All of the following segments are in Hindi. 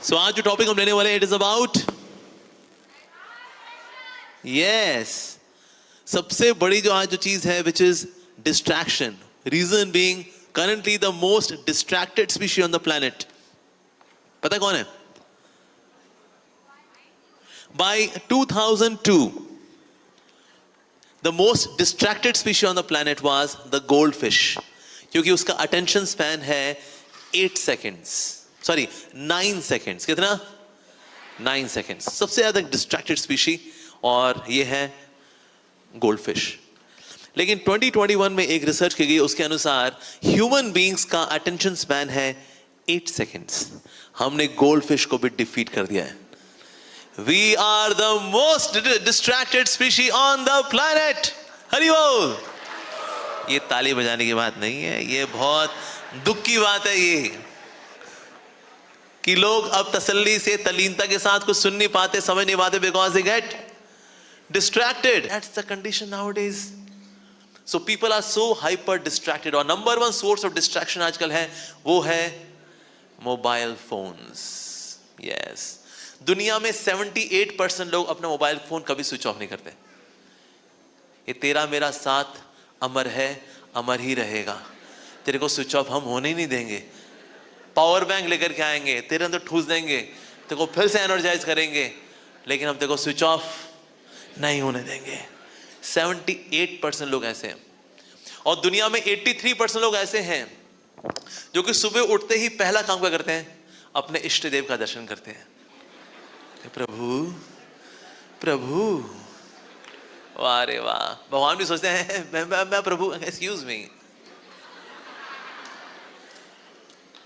सो आज जो टॉपिक हम लेने वाले हैं, इट इज अबाउट यस सबसे बड़ी जो आज जो चीज है which is distraction. Reason being currently the most distracted species on the planet. पता कौन है? By 2002 the most distracted species on the planet was the goldfish, क्योंकि उसका attention span है 8 seconds, sorry 9 seconds. कितना? 9 seconds. सबसे ज्यादा distracted species और ये है goldfish. लेकिन 2021 में एक रिसर्च की गई, उसके अनुसार ह्यूमन बीइंग्स का अटेंशन स्पैन है 8 सेकेंड्स. हमने गोल्ड फिश को भी डिफीट कर दिया है. We are the most distracted species on the planet. Hari बोल. ये ताली बजाने की बात नहीं है, ये बहुत दुख की बात है ये कि लोग अब तसल्ली से तल्लीनता के साथ कुछ सुन नहीं पाते, समझ नहीं पाते, because they get distracted. That's the condition nowadays. So people are so hyper distracted. और number one source of distraction आजकल है वो है मोबाइल फोन्स. यस, दुनिया में 78% लोग अपना मोबाइल फोन कभी स्विच ऑफ नहीं करते. ये तेरा मेरा साथ अमर है, अमर ही रहेगा. तेरे को स्विच ऑफ हम होने ही नहीं देंगे. पावर बैंक लेकर के आएंगे, तेरे अंदर ठूस देंगे, तेरे को फिर से एनर्जाइज करेंगे, लेकिन हम तेरे को स्विच ऑफ नहीं होने देंगे. 78% लोग ऐसे हैं. और दुनिया में 83% लोग ऐसे हैं जो कि सुबह उठते ही पहला काम क्या करते हैं? अपने इष्ट देव का दर्शन करते हैं. प्रभु प्रभु, वाह रे वाह. भगवान भी सोचते हैं मैं प्रभु, एक्सक्यूज मी.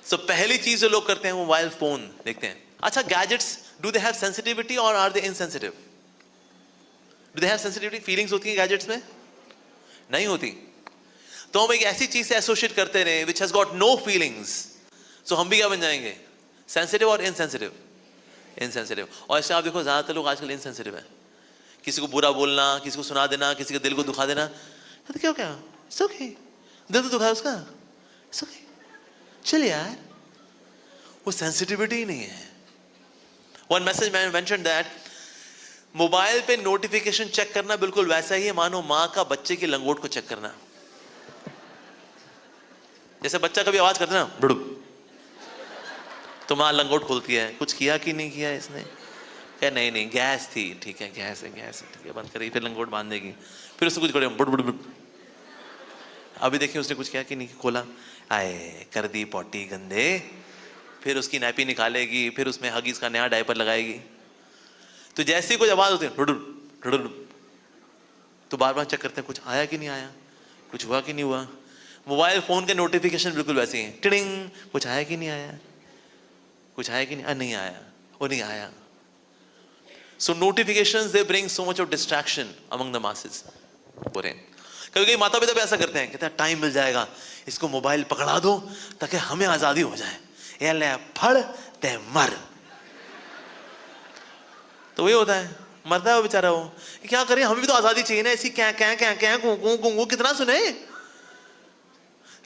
सो पहली चीज जो लोग करते हैं मोबाइल फोन देखते हैं. अच्छा, gadgets, do they have sensitivity और are they insensitive? Do they have sensitivity? Feelings होती हैं गैजेट्स में? नहीं होती. तो हम एक ऐसी चीज से एसोसिएट करते रहे which has got no feelings. So हम भी क्या बन जाएंगे? सेंसिटिव और इनसेंसिटिव? इनसेंसिटिव. और ऐसे आप देखो ज्यादातर लोग आजकल इनसेंसिटिव है. किसी को बुरा बोलना, किसी को सुना देना, किसी के दिल को दुखा देना, तो क्या क्या? It's okay. दिल तो दुखा उसका, It's okay. चल यार, वो सेंसिटिविटी ही नहीं है. One message man mentioned that mobile पे नोटिफिकेशन चेक करना बिल्कुल वैसा ही है मानो माँ का बच्चे की लंगोट को चेक करना. जैसे बच्चा कभी आवाज करता है ना बुड़ुक, तो माँ लंगोट खोलती है, कुछ किया कि नहीं किया इसने? क्या नहीं नहीं गैस थी, ठीक है गैस है, गैस है, ठीक है बंद करेगी, फिर लंगोट बांध देगी, फिर उसने कुछ करेगा बुड़ बुड़ बुड़. अभी देखिए उसने कुछ किया कि नहीं, खोला, आए कर दी पॉटी गंदे, फिर उसकी नैपी निकालेगी, फिर उसमें हगीज का नया डायपर लगाएगी. तो जैसे ही कोई आवाज होती है तो बार बार चेक करते हैं कुछ आया कि नहीं आया, कुछ हुआ कि नहीं हुआ. मोबाइल फोन के नोटिफिकेशन बिल्कुल वैसे हैं. टिडिंग, कुछ आया कि नहीं आया, कुछ आया कि नहीं, नहीं आया, वो नहीं आया. So notifications they bring so much of distraction among the masses. बोले कभी कभी माता पिता भी ऐसा करते हैं, कहते हैं टाइम मिल जाएगा, इसको मोबाइल पकड़ा दो ताकि हमें आजादी हो जाए. ये ले फड़ ते मर. तो वही होता है, मरता है वो बेचारा. वो क्या करें, हमें भी तो आजादी चाहिए ना. ऐसी क्या क्या क्या क्या गूं कितना सुने.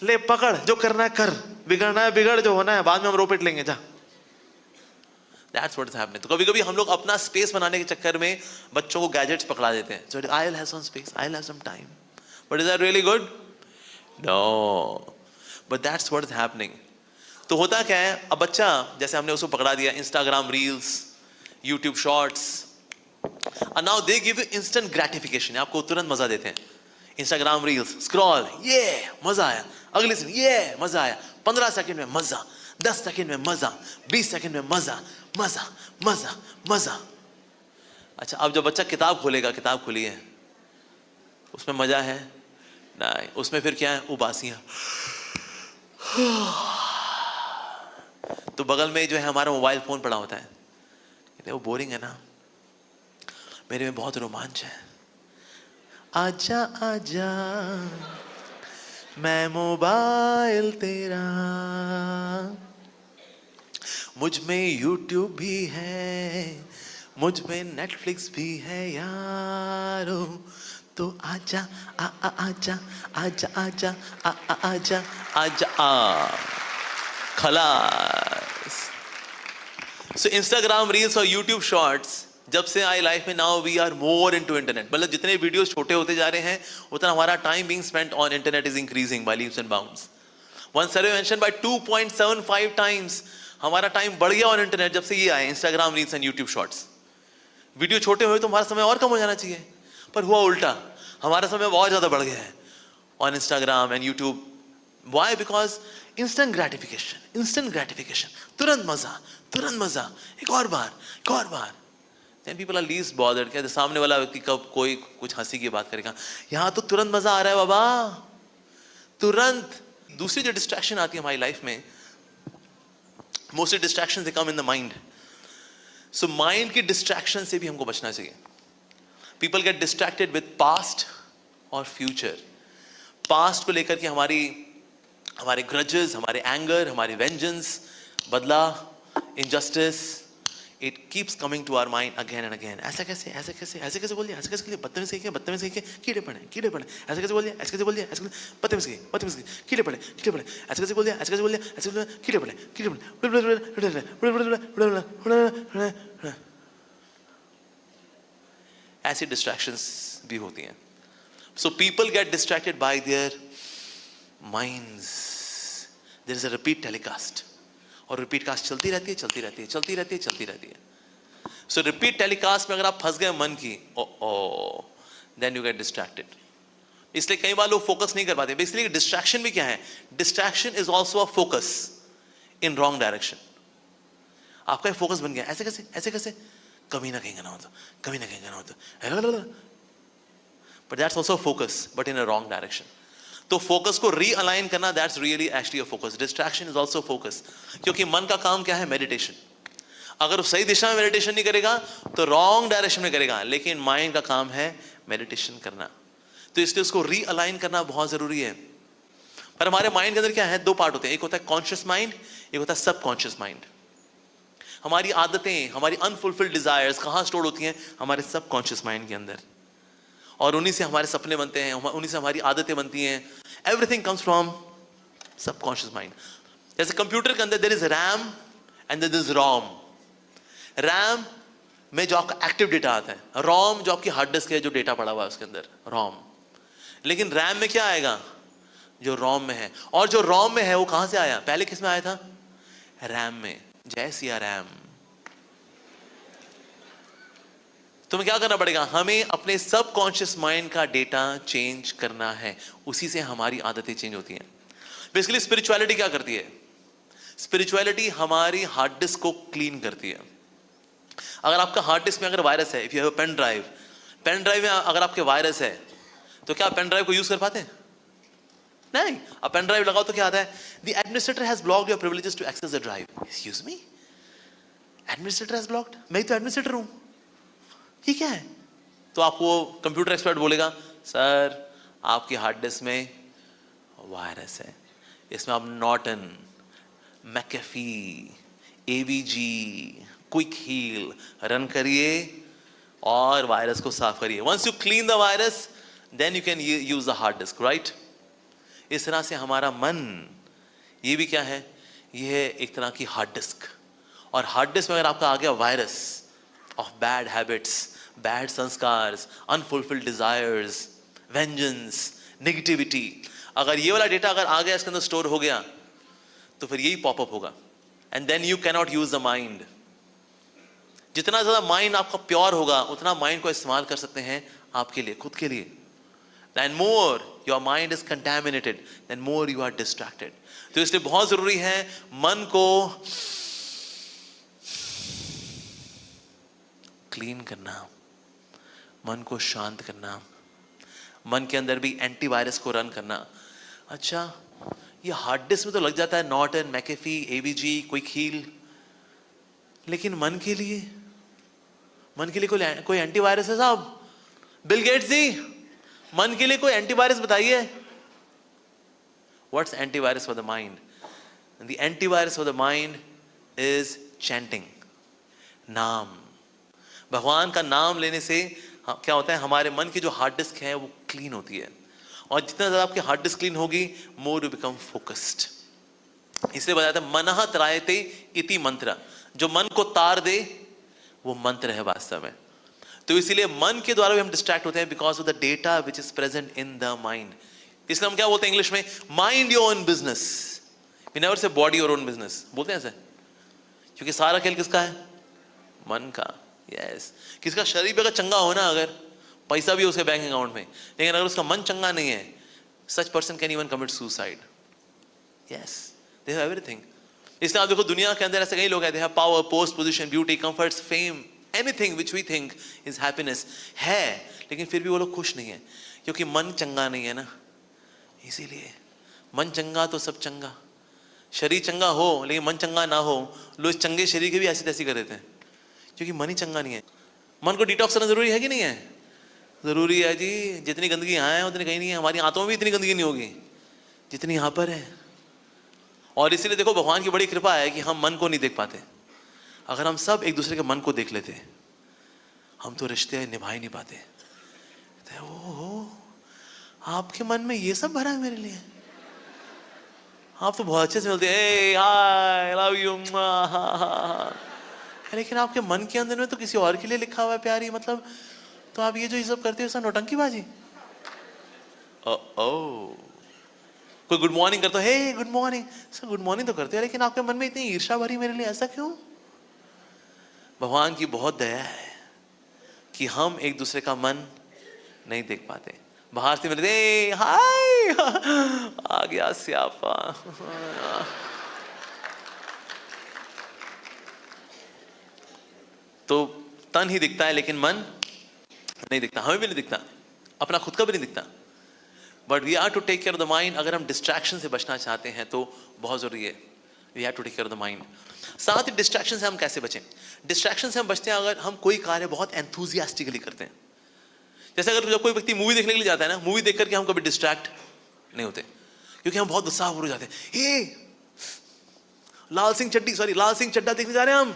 ले पकड़, जो करना है कर, बिगड़ना है बिगड़, जो होना है बाद में हम रो पिट लेंगे जा. That's what is happening. तो कभी कभी हम लोग अपना स्पेस बनाने के चक्कर में बच्चों को गैजेट्स पकड़ा देते हैं. So I'll have some space, I'll have some time. But is that really good? No. But that's what is happening. तो होता क्या है, अब बच्चा जैसे हमने उसको पकड़ा दिया, Instagram reels, YouTube shorts, and now they give you instant gratification. आपको तुरंत मजा देते हैं. इंस्टाग्राम रील्स स्क्रॉल, ये मजा आया, अगले दिन ये मजा आया, 15 सेकंड में मजा, 10 सेकंड में मजा, 20 सेकंड में मजा, मजा मजा मजा. अच्छा, अब जब बच्चा किताब खोलेगा, किताब खुली है, उसमें मजा है नहीं, उसमें फिर क्या है, उबासियां. तो बगल में जो है हमारा मोबाइल फोन पड़ा होता है, वो बोरिंग है ना, मेरे में बहुत रोमांच है. आजा आजा मैं मोबाइल तेरा, मुझ में YouTube भी है, मुझ में Netflix भी है यारो. तो आजा आ आ आजा आजा आजा आ आ आजा आजा आ. खलास. सो इंस्टाग्राम रील्स और यूट्यूब शॉर्ट्स जब से आए लाइफ में, now we are more into internet. मतलब जितने वीडियोस छोटे होते जा रहे हैं उतना हमारा time being spent on internet is increasing by leaps and bounds. One survey mention by 2.75 times हमारा टाइम बढ़ गया ऑन इंटरनेट जब से ये आए Instagram reels and YouTube shorts. Video छोटे हुए तो हमारा समय और कम हो जाना चाहिए, पर हुआ उल्टा, हमारा समय बहुत ज्यादा बढ़ गया है on Instagram and YouTube. Why? Because instant gratification, तुरंत मजा, एक और बार. Then people are least bothered. क्या सामने वाला व्यक्ति कब कोई कुछ हंसी की बात करेगा, यहाँ तो तुरंत मजा आ रहा है बाबा, तुरंत. दूसरी जो डिस्ट्रैक्शन आती है हमारी लाइफ में, mostly distraction they come in the mind. So mind की डिस्ट्रैक्शन से भी हमको बचना चाहिए. People get distracted with past और फ्यूचर. पास्ट को लेकर के हमारे ग्रजेस, हमारे एंगर, हमारे वेंजेंस, बदला, injustice, it keeps coming to our mind again and again. ऐसे कैसे बोल दिया, बदतमीज के कीड़े पड़े, ऐसे कैसे बोल दिया, बदतमीज के कीड़े पड़े, ऐसे कैसे बोल दिया, कीड़े पड़े. ऐसी डिस्ट्रैक्शंस भी होती हैं. So people get distracted by their minds. There is a repeat telecast. और रिपीट कास्ट चलती रहती है. सो रिपीट टेलीकास्ट में अगर आप फंस गए मन की, देन यू गेट डिस्ट्रैक्टेड. इसलिए कई बार लोग फोकस नहीं कर पाते. बेसिकली डिस्ट्रैक्शन भी क्या है? Distraction is also a focus in wrong direction. आपका फोकस बन गया ऐसे कैसे, कभी ना कहीं करना होता, but that's also focus, but in a wrong direction. तो फोकस को रीअलाइन करना, that's really actually a focus. Distraction is also focus, क्योंकि मन का काम क्या है? मेडिटेशन. अगर वो सही दिशा में मेडिटेशन नहीं करेगा तो रॉन्ग डायरेक्शन में करेगा, लेकिन माइंड का काम है मेडिटेशन करना. तो इसलिए उसको रीअलाइन करना बहुत जरूरी है. पर हमारे माइंड के अंदर क्या है? दो पार्ट होते हैं. एक होता है कॉन्शियस माइंड, एक होता है सबकॉन्शियस माइंड. हमारी आदतें, हमारी अनफुलफिल्ड डिजायर्स कहाँ स्टोर होती हैं? हमारे सबकॉन्शियस माइंड के अंदर. और उन्हीं से हमारे सपने बनते हैं, उन्हीं से हमारी आदतें बनती हैं. Everything comes from subconscious mind. जैसे कंप्यूटर के अंदर there is RAM and there is ROM. RAM में जो आपका एक्टिव डेटा आता है, ROM जो आपकी हार्ड डिस्क है, जो डेटा पड़ा हुआ है उसके अंदर, ROM. लेकिन RAM में क्या आएगा? जो ROM में है. और जो ROM में है वो कहां से आया? पहले किस में आया था? RAM में. जय सिया राम. तुम्हें क्या करना पड़ेगा? हमें अपने सबकॉन्शियस माइंड का डेटा चेंज करना है. उसी से हमारी आदतें चेंज होती हैं. बेसिकली स्पिरिचुअलिटी क्या करती है? स्पिरिचुअलिटी हमारी हार्ड डिस्क को क्लीन करती है. अगर आपका हार्ड डिस्क में अगर वायरस है, if you have a pen drive में अगर आपके वायरस है, तो क्या पेन ड्राइव को यूज कर पाते हैं? नहीं. अब पेन ड्राइव लगाओ तो क्या आता है? The administrator has blocked your privileges to access the drive. Excuse me, administrator has blocked? मैं तो एडमिनिस्ट्रेटर हूं. ये क्या है? तो आपको कंप्यूटर एक्सपर्ट बोलेगा, सर आपकी हार्ड डिस्क में वायरस है, इसमें आप Norton, McAfee, AVG, Quick Heal run करिए और वायरस को साफ करिए. Once you clean the virus then you can use the hard disk, right? इस तरह से हमारा मन, ये भी क्या है? ये है एक तरह की हार्ड डिस्क. और हार्ड डिस्क में अगर आपका आ गया virus of bad habits, bad संस्कार्स, unfulfilled desires, vengeance, negativity, अगर ये वाला डेटा अगर आ गया, इसके अंदर स्टोर हो गया, तो फिर यही पॉपअप होगा. And then you can not use the mind. जितना ज्यादा माइंड आपका प्योर होगा, उतना माइंड को इस्तेमाल कर सकते हैं आपके लिए, खुद के लिए. And more your mind is contaminated, then more you are distracted. तो इसलिए बहुत जरूरी है मन को क्लीन करना, मन को शांत करना, मन के अंदर भी एंटीवायरस को रन करना. अच्छा, ये हार्ड डिस्क में तो लग जाता है Norton, McAfee, AVG, Quick Heal, लेकिन मन के लिए कोई एंटीवायरस है साहब? बिल गेट्स जी, मन के लिए कोई एंटीवायरस बताइए. What's antivirus for the mind? The antivirus for the mind is chanting, नाम. भगवान का नाम लेने से क्या होता है? हमारे मन की जो हार्ड डिस्क है वो क्लीन होती है. और जितना ज्यादा आपकी हार्ड डिस्क क्लीन होगी, मोर यू बिकम फोकस्ड. इसलिए बताया था मनः त्रायते इति मंत्र. जो मन को तार दे वो मंत्र है वास्तव में। तो इसीलिए मन के द्वारा भी हम डिस्ट्रैक्ट होते हैं, because of the data which is present in the mind. इसलिए हम क्या बोलते हैं इंग्लिश में, mind your own business, we never say body your own business, बोलते हैं ऐसे, क्योंकि सारा खेल किसका है, मन का। यस, किसका शरीर अगर चंगा हो ना, अगर पैसा भी उसके बैंक अकाउंट में, लेकिन अगर उसका मन चंगा नहीं है, such person can even commit suicide. Yes, they have everything. इसलिए आप देखो दुनिया के अंदर ऐसे कई लोग हैं, they have power, post, position, beauty, comforts, fame, anything which we think is happiness है, लेकिन फिर भी वो लोग खुश नहीं है, क्योंकि मन चंगा नहीं है ना। इसीलिए मन चंगा तो सब चंगा, शरीर चंगा हो लेकिन मन चंगा ना हो, लोग चंगे शरीर के भी ऐसी तैसी कर देते हैं, क्योंकि मन ही चंगा नहीं है। मन को डिटॉक्स करना जरूरी है कि नहीं है? जरूरी है जी। जितनी गंदगी यहाँ है उतनी कहीं नहीं है। हमारी आंतों में भी इतनी गंदगी नहीं होगी जितनी यहाँ पर है। और इसीलिए देखो भगवान की बड़ी कृपा है कि हम मन को नहीं देख पाते। अगर हम सब एक दूसरे के मन को देख लेते, हम तो रिश्ते निभा ही नहीं पाते। ओहो, आपके मन में ये सब भरा है मेरे लिए, आप तो बहुत अच्छे से मिलते हैं, हाय लव यू, लेकिन आपके मन के अंदर में तो किसी और के लिए लिखा हुआ है प्यारी, मतलब तो आप ये जो ये सब करते हो सब नौटंकीबाजी। कोई गुड मॉर्निंग करता है, hey good morning, sir good morning तो करते हो, लेकिन आपके मन में इतनी ईर्ष्या भरी मेरे लिए, ऐसा क्यों? भगवान की बहुत दया है कि हम एक दूसरे का मन नहीं देख पाते। बाहर से मिलते, हाय आ गया स्यापा, तो तन ही दिखता है लेकिन मन नहीं दिखता, हमें भी नहीं दिखता, अपना खुद का भी नहीं दिखता। But we are to take care of the mind. अगर हम डिस्ट्रैक्शन से बचना चाहते हैं तो बहुत जरूरी है, we have to take care of the mind. साथ ही डिस्ट्रैक्शन से हम कैसे बचें? डिस्ट्रैक्शन से हम बचते हैं अगर हम कोई कार्य बहुत एंथुसियास्टिकली करते हैं। जैसे अगर जब कोई व्यक्ति मूवी देखने के लिए जाता है ना, मूवी देख करके हम कभी डिस्ट्रैक्ट नहीं होते, क्योंकि हम बहुत उत्साहपूर्वक जाते हैं। हे लाल सिंह चड्ढा देखने जा रहे हैं हम,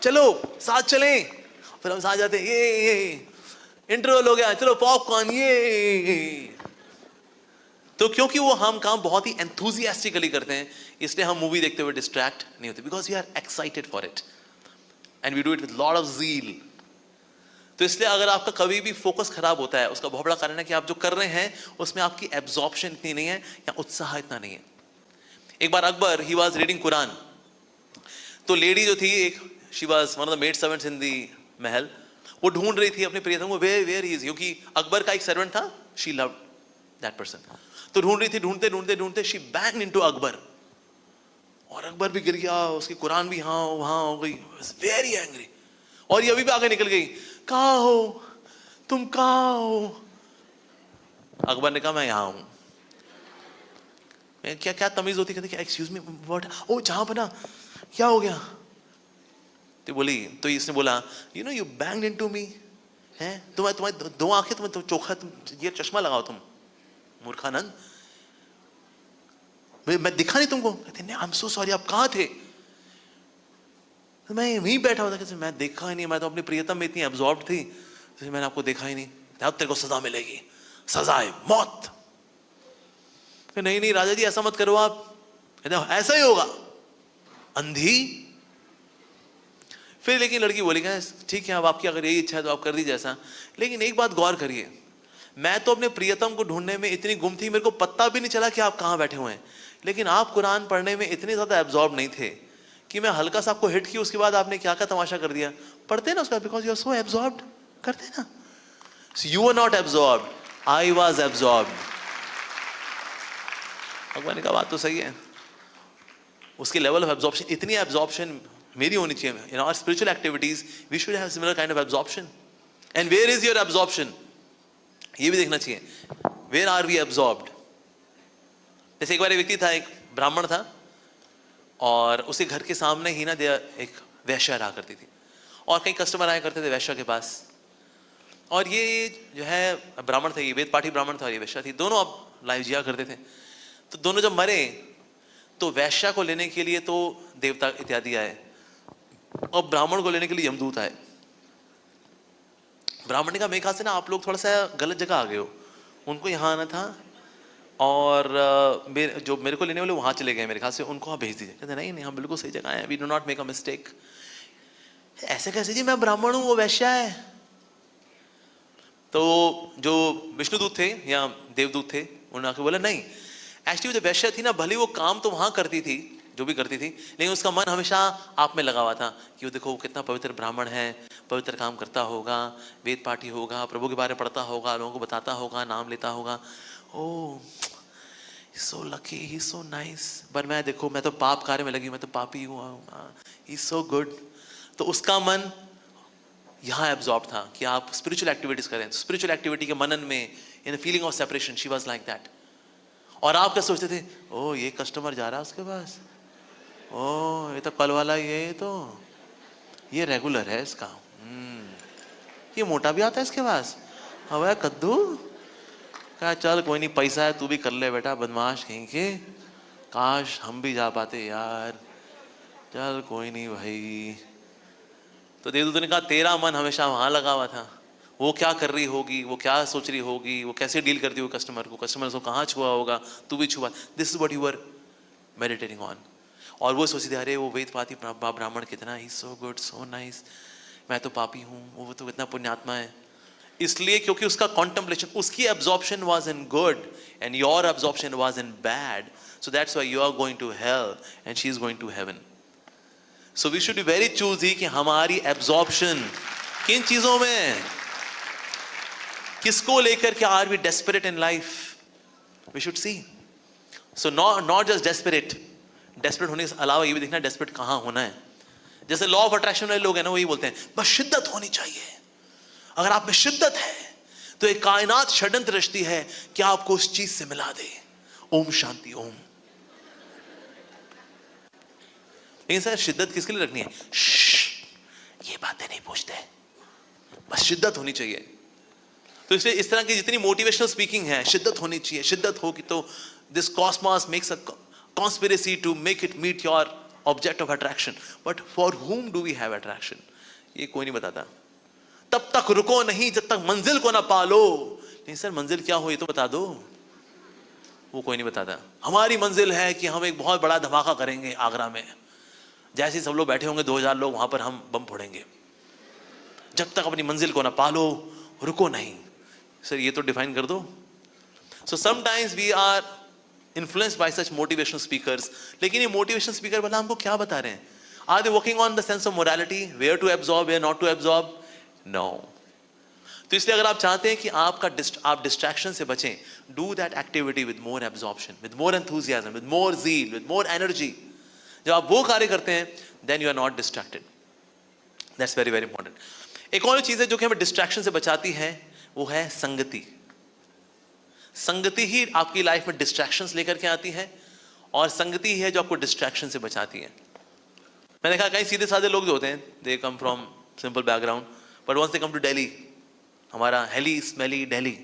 चलो साथ चलें। फिर हम साथ जाते हैं, ये इंटरवल हो गया, चलो पॉपकॉर्न, ये। तो क्योंकि वो हम काम बहुत ही एंथुसियास्टिकली करते हैं, इसलिए हम मूवी देखते हुए डिस्ट्रैक्ट नहीं होते, because we are excited for it and we do it with lot of zeal. तो इसलिए अगर आपका कभी भी फोकस खराब होता है, उसका बहुत बड़ा कारण है कि आप जो कर रहे हैं उसमें आपकी एब्जॉर्प्शन इतनी नहीं है या उत्साह इतना नहीं है। एक बार अकबर, ही वॉज रीडिंग कुरान, तो लेडी जो थी एक, she was one of the maid servants in the महल, वो ढूंढ रही थी अपने प्रियतम को, वेयर ही इज, क्योंकि अकबर का एक सर्वेंट था, शी लव्ड दैट पर्सन। तो ढूंढ रही थी, ढूंढते शी बैंग्ड इनटू अकबर, और अकबर भी गिर गया, उसकी कुरान भी हाँ वहां हो गई, वेरी एंग्री। और ये अभी भी आगे निकल गई, कहाँ हो तुम, कहाँ हो? अकबर ने कहा मैं यहां हूं। क्या क्या तमीज होती, कहते एक्सक्यूज मी व्हाट, ओ जहां बना, क्या हो गया? तो बोली, तो इसने बोला, you know you banged into me, हैं तुम्हारी दो आंखें, तुम्हें चोखा, तुम ये चश्मा लगाओ तुम, मूर्खानंद, मैं दिखा नहीं तुमको? कहते नहीं, आई एम सो सॉरी, आप कहाँ थे? मैं यहीं बैठा हुआ था। कहते मैं देखा ही नहीं, मैं तो अपनी प्रियतम में इतनी एब्जॉर्ब थी, तो मैंने आपको देखा ही नहीं। अब तेरे को सजा मिलेगी, सजा है मौत। नहीं नहीं राजा जी ऐसा मत करो आप। कहते ऐसा ही होगा, अंधी। फिर लेकिन लड़की बोली, ठीक है अब आपकी अगर यही इच्छा है तो आप कर दीजिए ऐसा, लेकिन एक बात गौर करिए, मैं तो अपने प्रियतम को ढूंढने में इतनी गुम थी, मेरे को पता भी नहीं चला कि आप कहाँ बैठे हुए हैं, लेकिन आप कुरान पढ़ने में इतने ज्यादा एब्जॉर्ब नहीं थे कि मैं हल्का सा आपको हिट की, उसके बाद आपने क्या क्या तमाशा कर दिया। पढ़ते ना उसका, because you are so absorbed, करते ना। You are not absorbed, I was absorbed. भगवान ने कहा बात तो सही है, उसकी लेवल ऑफ एब्जॉर्प्शन, इतनी एब्जॉर्प्शन मेरी होनी चाहिए। In our spiritual activities we should have similar kind of absorption. And where is your absorption, ये भी देखना चाहिए, वेयर आर वी एब्जॉर्ब्ड। जैसे एक बार एक व्यक्ति था, एक ब्राह्मण था, और उसके घर के सामने ही ना एक वैश्या रहा करती थी, और कई कस्टमर आया करते थे वैश्या के पास। और ये जो है ब्राह्मण थे, ये वेद पाठी ब्राह्मण था और ये वैश्या थी, दोनों अब लाइव जिया करते थे। तो दोनों जब मरे तो वैश्या को लेने के लिए तो देवता इत्यादि आए, और ब्राह्मण को लेने के लिए यमदूत आए। ब्राह्मण ने कहा मेरे ख्याल से ना आप लोग थोड़ा सा गलत जगह आ गए हो, उनको यहाँ आना था और जो मेरे को लेने वाले वहाँ चले गए मेरे ख्याल से, उनको आप भेज दीजिए। कहते नहीं नहीं, हम बिल्कुल सही जगह हैं, we do not make a mistake. ऐसे कैसे जी, मैं ब्राह्मण हूँ, वो वैश्या है। तो जो विष्णुदूत थे या देवदूत थे, उन्होंने आके बोला नहीं, एक्चुअली जो वैश्या थी ना, भले वो काम तो वहाँ करती थी जो भी करती थी, लेकिन उसका मन हमेशा आप में लगा हुआ था कि वो देखो कितना पवित्र ब्राह्मण है, पवित्र काम करता होगा, वेद पाठी होगा, प्रभु के बारे में पढ़ता होगा, लोगों को बताता होगा, नाम लेता होगा। ओह सो लकी, ही सो नाइस। पर मैं देखो, मैं तो पाप कार्य में लगी, मैं तो पापी हूँ, ही सो गुड। तो उसका मन यहाँ एब्जॉर्ब था कि आप स्पिरिचुअल एक्टिविटीज करें। स्पिरिचुअल एक्टिविटी के मनन में, in feeling of separation, she was like that. और आप क्या सोचते थे, ओ ये कस्टमर जा रहा है उसके पास, ओ ये तो कल वाला, ये रेगुलर है इसका, ये मोटा भी आता है इसके पास, अब कद्दू कहा चल कोई नहीं, पैसा है तू भी कर ले बेटा, बदमाश कहीं के, काश हम भी जा पाते यार, चल कोई नहीं भाई। तो देवदूत ने कहा तेरा मन हमेशा वहां लगा हुआ था, वो क्या कर रही होगी, वो क्या सोच रही होगी, वो कैसे डील करती होगी कस्टमर को, कस्टमर को कहाँ छुआ होगा, तू भी छुआ। This is what you are meditating on. और वो सोचती थी अरे वो वेद पाती ब्राह्मण कितना ही सो गुड सो नाइस, मैं तो पापी हूँ, वो तो कितना पुण्यात्मा है। इसलिए क्योंकि उसका कॉन्टेम्पलेशन, उसकी absorption was in good and your absorption was in bad, so that's why you are going to hell and she is going to heaven. So we should be very choosy कि हमारी एब्जॉर्प्शन किन चीजों में, किसको लेकर के are we desperate in life, we should see. So not just desperate, desperate होने के अलावा ये भी देखना डेस्परेट कहाँ होना है। जैसे लॉ ऑफ अट्रैक्शन वाले लोग हैं ना, वही बोलते हैं बस शिद्दत होनी चाहिए, अगर आप में शिद्दत है तो एक कायनात षड्यंत्र रचती है कि आपको उस चीज से मिला दे। ओम शांति ओम। लेकिन सर शिद्दत किसके लिए रखनी है, ये बातें नहीं पूछते, बस शिद्दत होनी चाहिए। तो इसलिए इस तरह की जितनी मोटिवेशनल स्पीकिंग है, शिद्दत होनी चाहिए, शिद्दत होगी तो this cosmos makes a conspiracy to make it meet your object of attraction. But for whom do we have attraction, ये कोई नहीं बताता। तब तक रुको नहीं जब तक मंजिल को ना पालो। नहीं सर मंजिल क्या हो ये तो बता दो, वो कोई नहीं बताता। हमारी मंजिल है कि हम एक बहुत बड़ा धमाका करेंगे आगरा में, जैसे सब लोग बैठे होंगे 2000 लोग वहां पर, हम बम फोड़ेंगे। जब तक अपनी मंजिल को ना पालो रुको नहीं। सर ये तो डिफाइन कर दो। So sometimes we are influenced by such motivational speakers, लेकिन ये मोटिवेशनल स्पीकर भला हमको क्या बता रहे हैं? Are they working on the sense of morality, where to absorb where not to absorb? No. तो इसलिए अगर आप चाहते हैं कि आप डिस्ट्रैक्शन से बचें, do that activity with more absorption, with more enthusiasm, with more zeal, with more energy. जब आप वो कार्य करते हैं then you are not distracted. That's very very important. एक और चीज है जो कि हमें डिस्ट्रैक्शन से बचाती है, वो है संगति। संगति ही आपकी लाइफ में डिस्ट्रैक्शंस लेकर के आती है, और संगति ही है जो आपको डिस्ट्रैक्शन से बचाती है। मैंने कहा कई सीधे साधे लोग जो होते हैं, they come from simple background, but once they come to Delhi, हमारा हेली स्मेली दिल्ली,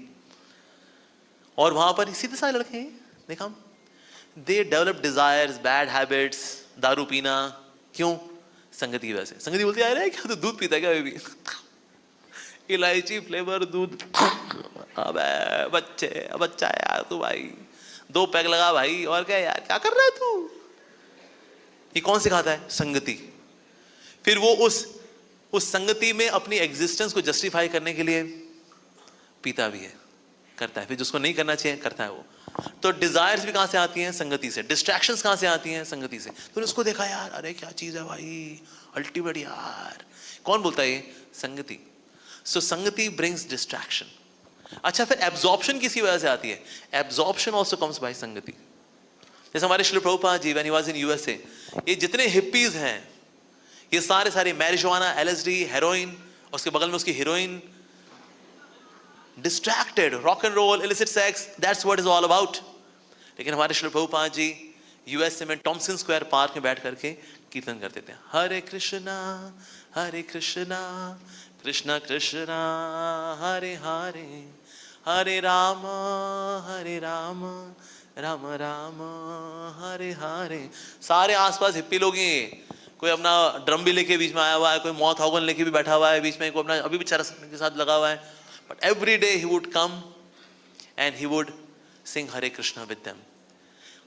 और वहां पर सीधे साधे लड़के हैं, देखा, they develop desires, bad habits, दारू पीना। क्यों? संगति की वजह से। संगति बोलती है अरे क्या तो दूध पीता है क्या अभी भी, इलायची फ्लेवर दूध, अबे बच्चा है यार तू भाई, 2 पैक लगा भाई, और क्या यार क्या कर रहा है तू? ये कौन सिखाता है? संगति। फिर वो उस संगति में अपनी एग्जिस्टेंस को जस्टिफाई करने के लिए पीता भी है, करता है, फिर जिसको नहीं करना चाहिए करता है वो। तो डिजायर्स भी कहां से आती हैं? संगति से। डिस्ट्रैक्शंस कहां से आती हैं? संगति से। तो उसको देखा यार, अरे क्या चीज है भाई, अल्टीमेट यार। कौन बोलता है ये? संगति। सो संगति ब्रिंग्स डिस्ट्रैक्शन। अच्छा, फिर एब्जॉर्प्शन किसी वजह से आती है? एब्जॉर्प्शन ऑल्सो कम्स बाय संगति। जैसे हमारे Shri Prabhupada ji when he was in USA, ये जितने हिप्पीज हैं, ये सारे मैरिजुआना, एलएसडी, हेरोइन, उसके बगल में उसकी heroine, distracted, rock and roll, illicit sex, that's what is all about. लेकिन हमारे श्री प्रभुपाद जी यूएसए में टॉमसन स्क्वायर पार्क में बैठ करके कीर्तन करते थे, हरे कृष्णा कृष्ण कृष्ण हरे हरे, हरे राम राम राम हरे हरे। सारे आसपास हिप्पी लोग हैं, कोई अपना ड्रम भी लेके बीच में आया हुआ है, कोई मौत ऑर्गन लेके भी बैठा हुआ है बीच में, कोई अपना अभी भी चरस के साथ लगा हुआ है। But every day he would come and he would sing Hare Krishna with them.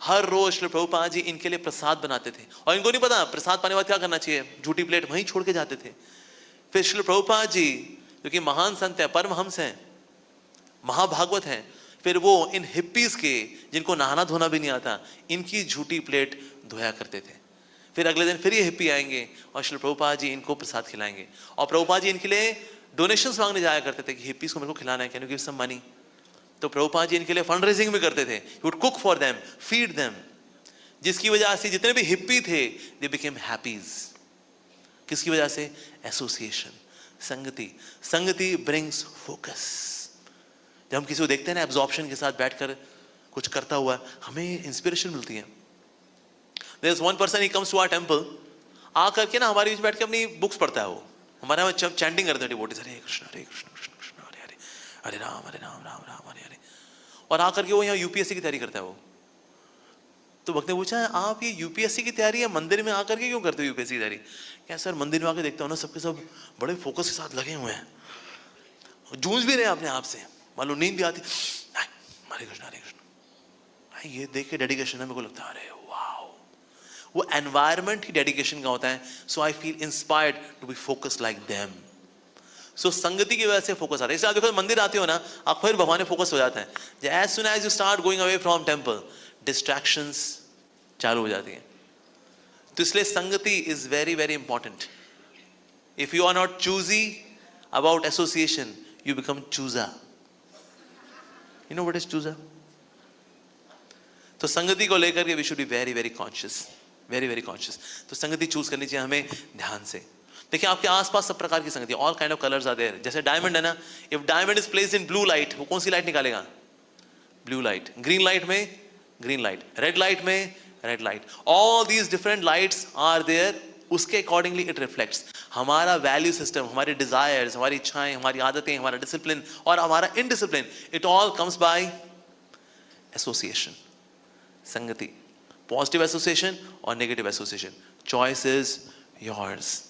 हर रोज श्री प्रभुपाद जी इनके लिए प्रसाद बनाते थे और इनको नहीं पता प्रसाद पाने के बाद क्या करना चाहिए, झूठी प्लेट वहीं छोड़ के जाते थे. फिर श्री प्रभुपाद जी जो कि महान संत है, परमहंस हैं, महाभागवत हैं, फिर वो इन हिप्पीज के जिनको नहाना धोना भी नहीं आता, इनकी झूठी प्लेट धोया करते थे. फिर अगले दिन फिर ये हिप्पी आएंगे और श्री प्रभुपाद जी इनको प्रसाद खिलाएंगे. और प्रभुपाद जी इनके लिए डोनेशंस मांगने जाया करते थे कि हिप्पीज को मेरे को खिलाना है, can you give some money. तो प्रभुपाद जी इनके लिए फंड रेजिंग भी करते थे. He would cook for them, feed them, जिसकी वजह से जितने भी हिप्पी थे दे बिकेम हैप्पीज. किसकी वजह से? एसोसिएशन, संगति. संगति ब्रिंग्स फोकस. जब हम किसी को देखते हैं ना एब्जॉर्प्शन के साथ बैठकर कुछ करता हुआ, हमें इंस्पिरेशन मिलती है. There is one person, he comes to our temple, आकर के ना हमारे बीच बैठ के अपनी बुक्स पढ़ता है. वो हमारे यहाँ चैंटिंग करते हैं डिवोटीज, हरे कृष्ण कृष्ण कृष्ण हरे हरे, हरे राम राम राम हरे हरे. और आकर के वो यहाँ यूपीएससी की तैयारी करता है. वो तो भक्त ने पूछा, आप ये यूपीएससी की तैयारी है मंदिर में आकर के क्यों करते हो यूपीएससी की तैयारी? क्या सर, मंदिर में आकर देखता हूँ ना सबके सब बड़े फोकस के साथ लगे हुए हैं, जूझ भी रहे हैं अपने आप से, मान लो नींद भी आती, हरे कृष्ण हरे कृष्ण. ये देख के डेडिकेशन है, मेरे को लगता है अरे वाओ, वो एनवायरमेंट ही डेडिकेशन का होता है. So I feel inspired to be focused like them. So संगति की वजह से फोकस आता है. इसलिए आप देखो मंदिर आते हो ना, आप फिर भगवान में फोकस हो जाता है. As soon as you start going away from temple, distractions चालू हो जाती हैं. तो इसलिए संगति is very very important. If you are not choosy about association, you become चूजा. यू नो व्हाट इज चूजा? तो संगति को लेकर के we should be very very conscious, very very conscious. तो संगति चूज करनी चाहिए हमें ध्यान से. देखिए आपके आसपास सब प्रकार की संगति, all kind of colours are there. जैसे डायमंड है ना, if diamond is placed in blue light, वो कौन सी लाइट निकालेगा? Blue light. ग्रीन लाइट में ग्रीन लाइट, रेड लाइट में red light. All these different lights are there, उसके अकॉर्डिंगली इट रिफ्लेक्ट्स. हमारा वैल्यू सिस्टम, हमारे डिजायर्स, हमारी इच्छाएं, हमारी आदतें, हमारा डिसिप्लिन और हमारा indiscipline, it all comes by association, संगति. पॉजिटिव एसोसिएशन और negative association. Choice is yours.